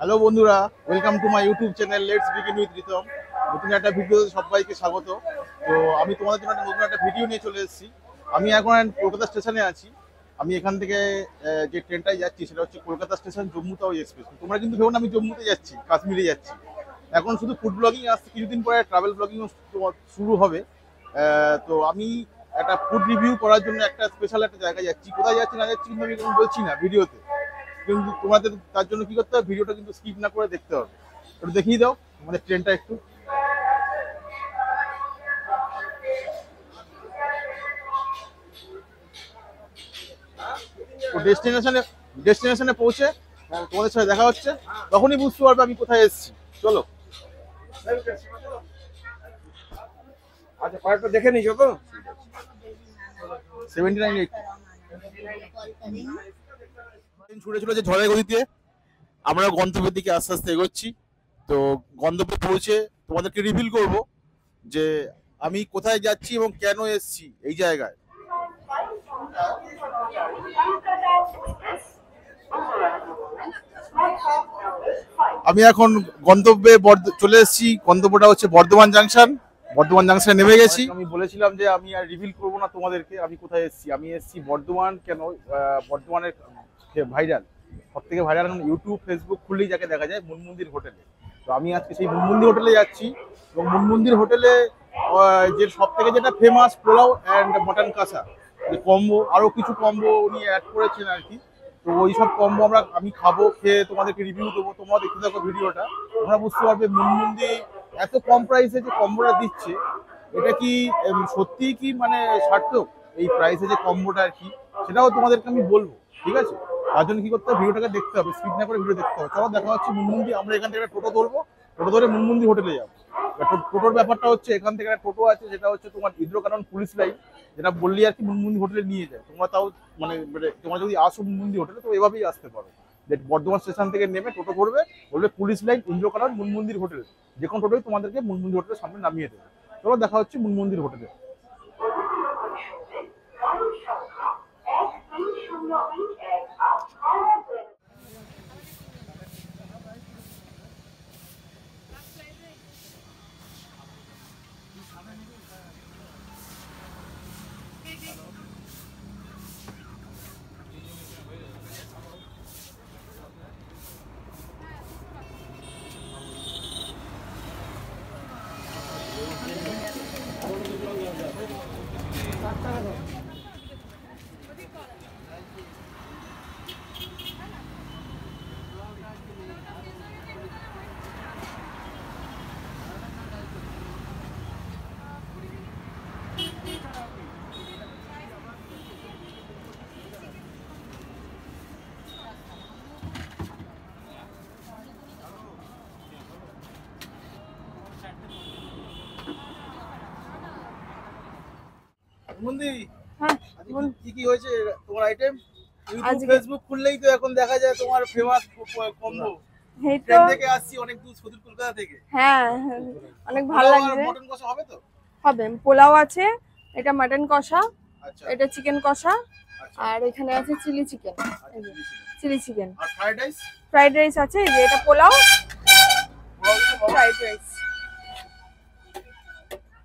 Hello বন্ধুরা, welcome to my YouTube channel let's begin with Ritam. নতুন একটা ভিডিওতে সবাইকে স্বাগত। তো আমি তোমাদের জন্য নতুন একটা ভিডিও নিয়ে চলে এসেছি। আমি এখন কলকাতা স্টেশনে আছি। আমি এখান থেকে যে ট্রেনটায় যাচ্ছি সেটা হচ্ছে কলকাতা স্টেশন জম্মু তাওয়াই এক্সপ্রেস। তোমরা কিন্তু ভেবো না আমি জম্মুতে যাচ্ছি, কাশ্মীরে যাচ্ছি। এখন শুধু ফুড ব্লগিং আসছে, কিছুদিন পরে ট্রাভেল ব্লগিংও শুরু হবে। তো আমি একটা ফুড রিভিউ করার জন্য একটা স্পেশাল একটা জায়গায় যাচ্ছি। কোথায় যাচ্ছি না যাচ্ছি কিন্তু আমি এখন বলছি না ভিডিওতে, কিন্তু তোমাদের তার জন্য কি করতে হবে, ভিডিওটা কিন্তু স্কিপ না করে দেখতে হবে। একটু দেখিয়ে দাও আমাদের ট্রেনটা একটু। ডেস্টিনেশনে ডেস্টিনেশনে পৌঁছে তোমাদের সাথে দেখা হচ্ছে, তখনই বুঝতে পারবে আমি কোথায় এসেছি। চলো। আচ্ছা, কয়েকটা দেখে নিছো তো? 79 ছুটে চলেছে ঝড়ের গতিতে। আমরা গন্তব্যের দিকে আস্তে আস্তে এগোচ্ছি। তো গন্তব্যে পৌঁছে তোমাদেরকে রিভিল করব যে আমি কোথায় যাচ্ছি এবং কেন এসেছি এই জায়গায়। আমি এখন গন্তব্যে চলে এসেছি। গন্তব্যটা হচ্ছে বর্ধমান জাংশন। বর্ধমান জাংশনে নেমে গেছি। আমি বলেছিলাম যে আমি আর রিভিল করবো না তোমাদেরকে আমি কোথায় এসেছি। আমি এসেছি বর্ধমান। কেন? বর্ধমানের ভাইরাল, সব থেকে ভাইরাল এখন ইউটিউব ফেসবুক খুললেই যাকে দেখা যায়, মনমন্দির হোটেলে। তো আমি আজকে সেই মনমন্দির হোটেলে যাচ্ছি। এবং মনমন্দির হোটেলে যে সব থেকে যেটা ফেমাস, পোলাও অ্যান্ড মটন কষা যে কম্বো, আরো কিছু কম্বো উনি অ্যাড করেছেন আর কি। তো ওই সব কম্বো আমি খাবো, খেয়ে তোমাদেরকে রিভিউ দেবো। তোমরা দেখতে থাকো ভিডিওটা, তোমরা বুঝতে পারবে মনমন্দির এত কম প্রাইসে যে কম্বোটা দিচ্ছে, এটা কি সত্যিই কি মানে সার্থক এই প্রাইসে যে কম্বোটা আর কি, সেটাও তোমাদেরকে আমি বলবো। ঠিক আছে? তার জন্য কি করতে হবে, ভিডিওটাকে দেখতে হবে, স্কিপ না করে ভিডিও দেখতে হবে। চলো দেখা হচ্ছে মনমন্দির। আমরা এখান থেকে একটা টোটো ধরবো, টোটো ধরে মনমন্দির হোটেলে যাবো। টোটোর ব্যাপারটা হচ্ছে, এখান থেকে একটা টোটো আছে যেটা হচ্ছে তোমার ইন্দ্রকানন পুলিশ লাইন, যেটা বললি আর কি মনমন্দির হোটেলে নিয়ে যায়। তোমরা তাও মানে তোমরা যদি আসো মনমন্দির হোটেলে তো এভাবেই আসতে পারো। যে বর্ধমান স্টেশন থেকে নেমে টোটো ধরবে, বলবে পুলিশ লাইন ইন্দ্রকানন মনমন্দির হোটেল, যে কোনো টোটোই তোমাদেরকে মনমন্দির হোটেলের সামনে নামিয়ে দেবে। চলো দেখা হচ্ছে মনমন্দির হোটেলে। মন্দি, হ্যাঁ, কি কি হয়েছে তোমার আইটেম? ইউটিউব আজকে ফেসবুক খুললেই তো এখন দেখা যায় তোমার ফেমাস কম্বো। এই তো ট্রেন থেকে আসছি অনেক দূর, সুদূর কলকাতা থেকে। হ্যাঁ, অনেক ভালো লাগছে। মটন কষা হবে তো? হবে, পোলাও আছে, এটা মাটন কষা, আচ্ছা এটা চিকেন কষা, আচ্ছা আর এখানে আছে চিলি চিকেন। চিলি চিকেন, আর ফ্রাইড রাইস? ফ্রাইড রাইস আছে, এই যে এটা পোলাও, ফ্রাইড রাইস।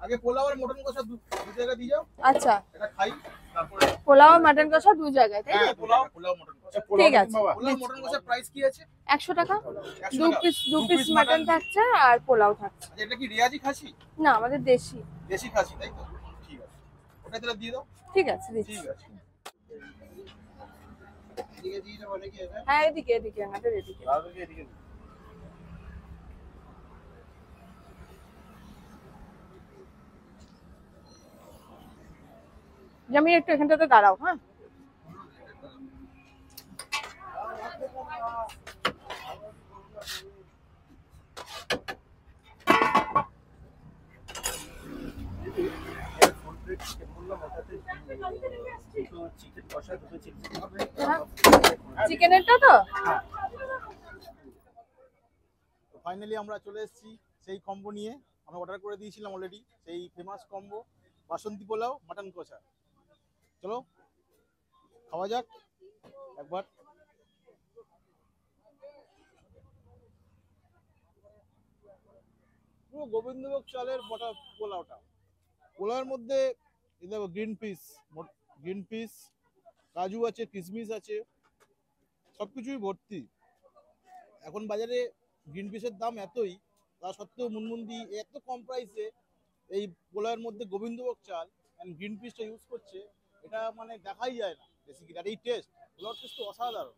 আগে পোলাও আর মটন কষা দু জায়গা দিয়ে যাও। আচ্ছা, এটা খাই তারপরে। পোলাও মাটন কষা দু জায়গায়, তাই হ্যাঁ, তো? পোলাও মটন কষা। ঠিক আছে, পোলাও মটন কষা প্রাইস কি আছে? 100 টাকা। 100 দু টাকা? পিস মাটন থাকছে আর পোলাও থাকছে। আচ্ছা, এটা কি রেয়াজি খাসি? না, আমাদের দেশি। দেশি খাসি, তাই তো? ঠিক আছে, ওটা তাহলে দিয়ে দাও। ঠিক আছে, দিচ্ছি। ঠিক আছে। এদিকে দিয়ে যাবো নাকি এটা? হ্যাঁ, এদিকে এদিকে আমাদের এদিকে। তাহলে এদিকে দিই। আমি একটু এখানটাতে দাঁড়াও। হ্যাঁ, চিকেনেরটা তো। ফাইনালি আমরা চলে এসেছি সেই কম্বো নিয়ে। আমরা অর্ডার করে দিয়েছিলাম অলরেডি, সেই ফেমাস কম্বো বাসন্তী পোলাও মাটন কষা। চলো খাওয়া যাক একবার। পুরো গোবিন্দভোগ চালের পোলাওটা। পোলাওয়ের মধ্যে এই দেখো গ্রিন পিস, কাজু আছে, কিশমিশ আছে, সবকিছুই ভর্তি। এখন বাজারে গ্রিন পিসের দাম এতই, তা সত্ত্বেও মুনমুন্দি এত কম প্রাইসে এই পোলাওয়ের মধ্যে গোবিন্দভোগ চাল অ্যান্ড গ্রিন পিসটা ইউজ করছে। এটা মানে দেখাই যায় না বেসিক্যালি। আর এই টেস্ট, পোলাওর টেস্ট তো অসাধারণ।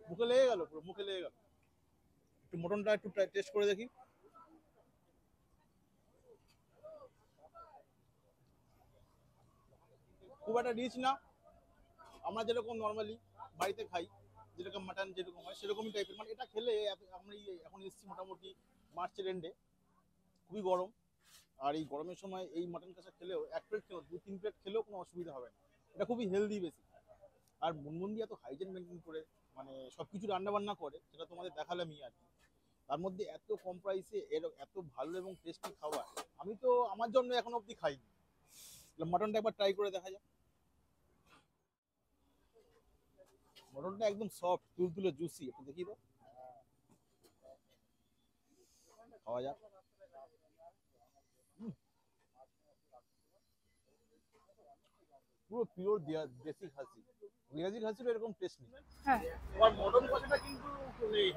মুখে লেগে গেল, পুরো মুখে লেগে গেল। একটু মটনটা একটু টেস্ট করে দেখি। খুব একটা রিচ না, আমরা যেরকম নর্মালি বাড়িতে খাই, যেরকম মাটন যেরকম হয় সেরকমই টাইপের। মানে এটা খেলে আমরা এখন এসেছি মোটামুটি মার্চের এন্ডে, খুবই গরম। আর এই গরমের সময় এই মাটন কষা খেলেও 1 প্লেট খেলেও 2-3 প্লেট খেলেও কোনো অসুবিধা হবে না। এটা খুবই হেলদি বেশি। আর মুনমুন্দি এত হাইজেন মেনটেন করে মানে সবকিছু রান্না বান্না করে, সেটা তোমাদের দেখালামই আর কি। তার মধ্যে এত কম প্রাইসে এত ভালো এবং টেস্টি খাবার আমি তো আমার জন্য এখন অবধি খাইনি। মাটনটা একবার ট্রাই করে দেখা যাক। মটনটা একদম সফট, তুলতুলে, জুসি। একটু দেখি তো, খাওয়া যাক। পুরো পিওর দেশি খাসি। রিয়াজি খাসির এরকম টেস্ট নেই। হ্যাঁ তোমার মটন কষাটা কিন্তু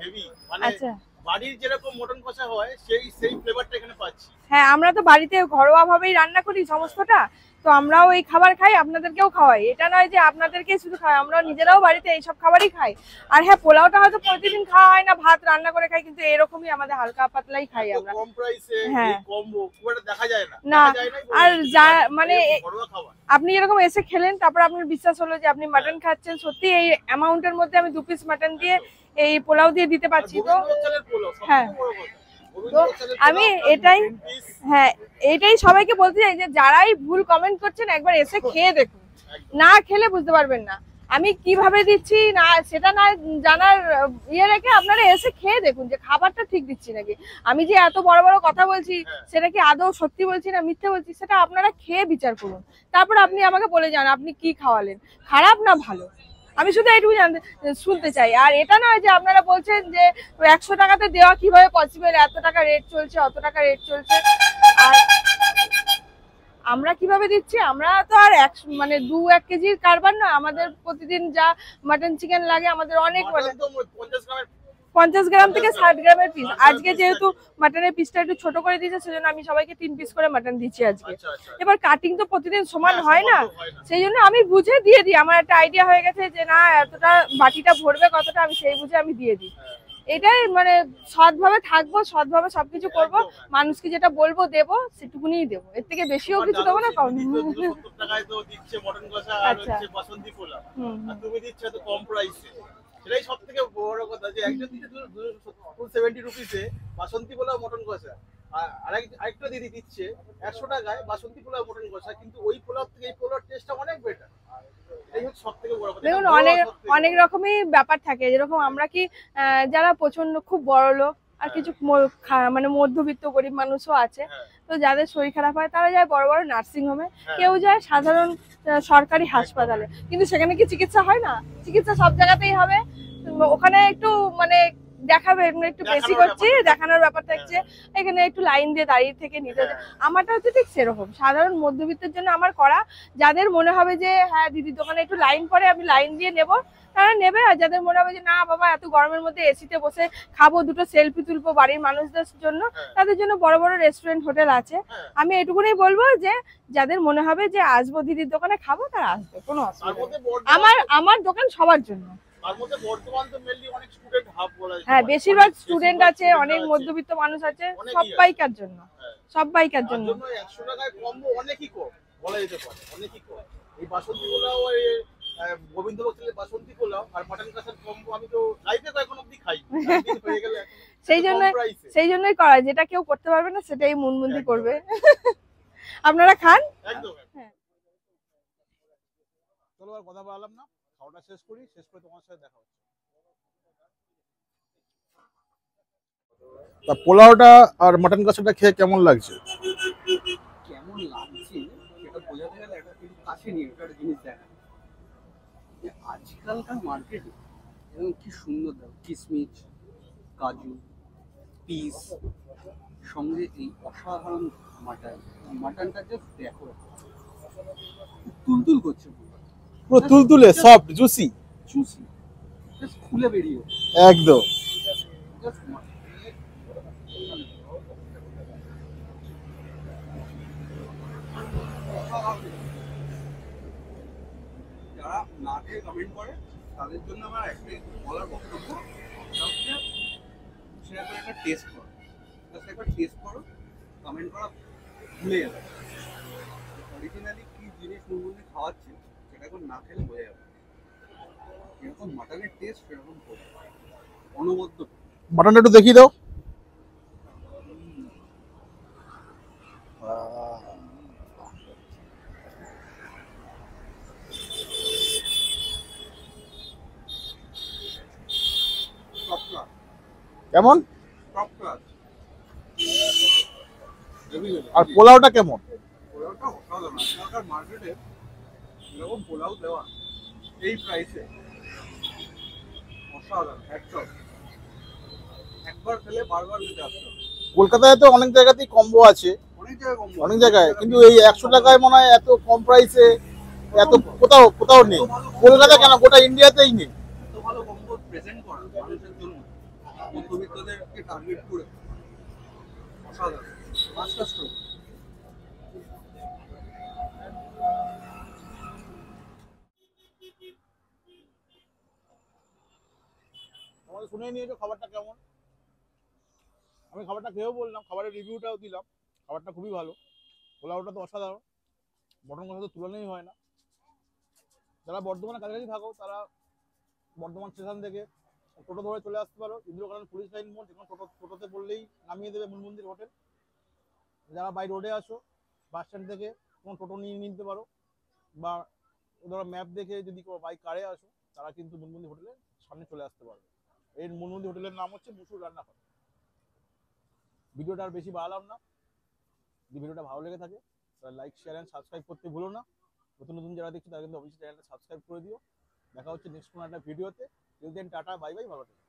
হেভি, মানে আচ্ছা। বাড়ির যেরকম মটন কষা হয় সেই ফ্লেভারটা এখানে পাচ্ছি। হ্যাঁ, আমরা তো বাড়িতে ঘরোয়া ভাবেই রান্না করি সমস্তটা, তো আমরাও এই খাবার খাই, আপনাদেরকেও খাওয়াই। এটা নয় যে আপনাদেরকে শুধু খাই, আমরাও নিজেরাও বাড়িতে এইসব খাবারই খাই। আর হ্যাঁ, পোলাওটা হয়তো প্রতিদিন খাওয়া হয় না, ভাত রান্না করে খাই, কিন্তু এরকমই আমাদের হালকা পাতলাই খাই আমরা। কম প্রাইসে হ্যাঁ। এই কম্বো খুব একটা দেখা যায় না। না, দেখা যায় না আর যা মানে ঘরোয়া খাবার। আপনি এরকম এসে খেলেন, তারপর আপনার বিশ্বাস হলো যে আপনি মাটন খাচ্ছেন। সত্যি এই অ্যামাউন্টের মধ্যে আমি 2 পিস মাটন দিয়ে এই পোলাও দিয়ে দিতে পারছি। তো হ্যাঁ, তো আমি এটাই সবাইকে বলতে চাই যে যারাই ভুল কমেন্ট করছেন একবার এসে খেয়ে দেখুন। না খেলে বুঝতে পারবেন না আমি কিভাবে দিচ্ছি, না সেটা না জানার ইয়ে রেখে আপনারা এসে খেয়ে দেখুন যে খাবারটা ঠিক দিচ্ছি নাকি। আমি যে এত বড় বড় কথা বলছি সেটা কি আদৌ সত্যি বলছি না মিথ্যে বলছি, সেটা আপনারা খেয়ে বিচার করুন। তারপর আপনি আমাকে বলে যান আপনি কি খাওয়ালেন, খারাপ না ভালো। আমি শুধু এইটুকু শুনতে চাই। আর এটা নয় যে আপনারা বলছেন যে 100 টাকাতে দেওয়া কিভাবে পসিবল, এত টাকা রেট চলছে, অত টাকা রেট চলছে। আর আমরা কিভাবে দিচ্ছি, আমরা তো আর 2-1 কেজির কারবার না। আমাদের প্রতিদিন যা মাটন চিকেন লাগে, আমাদের অনেক 50 গ্রাম থেকে 60 গ্রামের পিস। আজকে যেহেতু মাটনের পিসটা একটু ছোট করে দিয়েছে, সেজন্য আমি সবাইকে 3 পিস করে মাটন দিচ্ছি আজকে। এবার কাটিং তো প্রতিদিন সমান হয় না, সেই জন্য আমি বুঝে দিয়ে দিই। আমার একটা আইডিয়া হয়ে গেছে যে না এতটা বাটিটা ভরবে কতটা, আমি সেই বুঝে আমি দিয়ে দিই। এটাই মানে সৎভাবে থাকবো, সৎভাবে সবকিছু করবো, মানুষকে যেটা বলবো দেবো সেটুকুনি দেবো, এর থেকে বেশিও কিছু দেবো না, কম। সেটাই সব থেকে বড় কথা যে একজন দিচ্ছে 270 রুপিসে বাসন্তী পোলাও মটন কষা, আর আরেকটা দিদি দিচ্ছে 100 টাকায় বাসন্তী পোলাও মটন কষা, কিন্তু ওই পোলাও থেকে এই পোলাওর টেস্টটা অনেক বেটার। এটাই হচ্ছে সব থেকে বড় কথা। দেখুন অনেক রকমই ব্যাপার থাকে। যেরকম আমরা কি যারা প্রচন্ড খুব বড় লোক আর কিছু মানে মধ্যবিত্ত গরিব মানুষও আছে, তো যাদের শরীর খারাপ হয় তারা যায় বড় বড় নার্সিং হোমে, কেউ যায় সাধারণ সরকারি হাসপাতালে। কিন্তু সেখানে কি চিকিৎসা হয় না? চিকিৎসা সব জায়গাতেই হবে। ওখানে একটু মানে দেখাবে একটু বেশি করছি, দেখানোর ব্যাপার থাকছে, এখানে একটু লাইন দিয়ে দাঁড়িয়ে থেকে নিতে। আমারটা হচ্ছে ঠিক সেরকম, সাধারণ মধ্যবিত্তের জন্য আমার করা। যাদের মনে হবে যে হ্যাঁ দিদির দোকানে একটু লাইন পরে আমি লাইন দিয়ে নেব, তারা নেবে। আর যাদের মনে হবে যে না বাবা এত গরমের মধ্যে এসিতে বসে খাবো, দুটো সেলফি তুলবো বাড়ির মানুষদের জন্য, তাদের জন্য বড় বড় রেস্টুরেন্ট হোটেল আছে। আমি এটুকুনি বলবো যে যাদের মনে হবে যে আসবো দিদির দোকানে খাবো, তারা আসবে, কোনো অসুবিধা নেই। আমার দোকান সবার জন্য। হ্যাঁ, বেশিরভাগ স্টুডেন্ট আছে, অনেক মধ্যবিত্ত মানুষ আছে, সবাইকার জন্য, সবাইকার জন্য। 100 টাকায় কম্বো অনেকই কম বলা যেতে পারে, অনেকই কম। এই বাসন্তী পোলাও, গোবিন্দভোগ চালের বাসন্তী পোলাও আর মাটন কষার কম্বো আমি তো লাইফে তো এখন অবধি খাই হয়ে গেল। সেই জন্যই করা, যেটা কেউ করতে পারবে না সেটাই মুনমুন্দি করবে। আপনারা খান একদম। চলো আর কথা বললাম না, খাওয়াটা শেষ করি, শেষ করে তোমার সাথে দেখা হচ্ছে। তা পোলাওটা আর মাটন কষাটা খেয়ে কেমন লাগছে? কেমন লাগছে সেটা বোঝাতে গেলে একটা কিন্তু কাছে নিয়ে একটা জিনিস দেখা, যে আজকালকার মার্কেটে এবং কি সুন্দর দাও, কিশমিশ, কাজু, পিস, সঙ্গে এই অসাধারণ মাটন। মাটনটা জাস্ট দেখো, তুলতুল করছে পুরো, পুরো তুলতুলে সফট জুসি জুসি, জাস্ট খুলে বেরিয়ে একদম। জাস্ট যারা না খেয়ে কমেন্ট করে তাদের জন্য আমার একটাই বলার বক্তব্য, সেটা হচ্ছে সেটা করে একটা টেস্ট করো, জাস্ট একবার টেস্ট করো, কমেন্ট করা ভুলে যাবে। অরিজিনালি কি জিনিস মুরমুন্দি খাওয়াচ্ছে সেটা এখন না খেলে বোঝা যাবে। যেরকম মাটনের টেস্ট সেরকম করবে অনবদ্য। মাটনটা একটু দেখিয়ে দাও। টপ ক্লাস, কেমন? Top class. আর পোলাওটা কেমন? পোলাওটা অসাধারণ। এখানকার মার্কেটে এরকম পোলাও দেওয়া এই প্রাইসে অসাধারণ, একদম। একবার খেলে বারবার খেতে আসতে হবে। কলকাতায় তো অনেক জায়গাতেই কম্বো আছে, অনেক জায়গায় কম, অনেক জায়গায়, কিন্তু এই 100 টাকায় মনে হয় এত কম প্রাইসে এত কোথাও কোথাও নেই। কলকাতা কেন, গোটা ইন্ডিয়াতেই নেই। এত ভালো কম্বো প্রেজেন্ট করা মানুষের জন্য, মধ্যবিত্তদেরকে টার্গেট করে, অসাধারণ। Master stroke. আমাদের শুনে নিয়েছো খাবারটা কেমন। আমি খাবারটা খেয়েও বললাম, খাবারের রিভিউটাও দিলাম। খাবারটা খুবই ভালো, পোলাওটা তো অসাধারণ, মটন কষা তো তুলনাই হয় না। যারা বর্ধমানের কাছাকাছি থাকো তারা বর্ধমান স্টেশন থেকে টোটো ধরে চলে আসতে পারো, ইন্দিরা গান্ধী পুলিশ লাইন মোড়, যেখানে টোটোতে বললেই নামিয়ে দেবে মূলমন্দির হোটেল। যারা বাই রোডে আসো বাস স্ট্যান্ড থেকে কোনো টোটো নিয়ে নিতে পারো, বা ধরো ম্যাপ দেখে যদি বাই কারে আসো তারা কিন্তু মূলমন্দির হোটেলের সামনে চলে আসতে পারবে। এই মূলমন্দির হোটেলের নাম হচ্ছে মুসুর রান্নাঘর। ভিডিওটা আর বেশি বাড়ালাম না, যদি ভিডিওটা ভালো লেগে থাকে তাহলে লাইক শেয়ার অ্যান্ড সাবস্ক্রাইব করতে ভুলো না। নতুন নতুন যারা দেখছো তারা কিন্তু অবশ্যই চ্যানেলটা সাবস্ক্রাইব করে দিও। দেখা হচ্ছে নেক্সট কোনো একটা ভিডিওতে। Till then tata, bye bye, ভালো থেকো।